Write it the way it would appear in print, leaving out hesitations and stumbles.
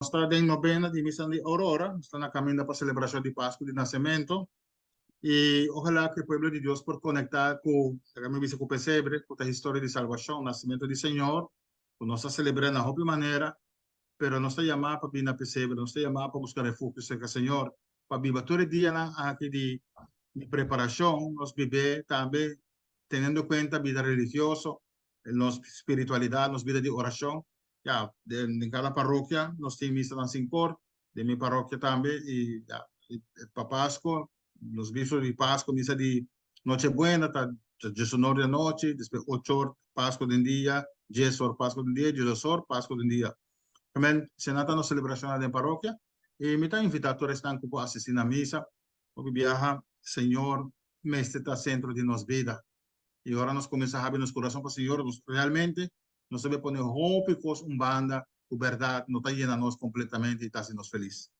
Está em novena de missão de Aurora, está na caminho para a celebração de Páscoa de Nascimento. E ojalá que o povo de Deus por conectar com a minha com o pesebre, com a história de salvação, nascimento do Senhor, que nós estamos celebrando da própria maneira, pero não está chamado para vir na pesebre, não está chamado para buscar refúgio, seja Senhor, para viver todo dia aqui de preparação, nós viver também, tendo em conta a vida religiosa, nossa espiritualidade, nossa vida de oração. Ya, em cada parroquia, nós temos missa na Sincor, de minha parroquia também, e para Páscoa, nos bichos de Páscoa, missa de Nochebuena, tá 19 da noite, depois 8 horas, Páscoa de dia, 10 horas, Páscoa de dia, 10 horas, Páscoa de dia. Também, se não está na celebração da paróquia, e me está invitado a estar com assistir na missa, porque viaja, Senhor, mestre está centro de nossa vida. E agora nós começamos a abrir nosso coração para o Senhor, realmente, nós sabemos poner roupa e coisa, banda, a verdade, não está llenando nós completamente e está sendo feliz.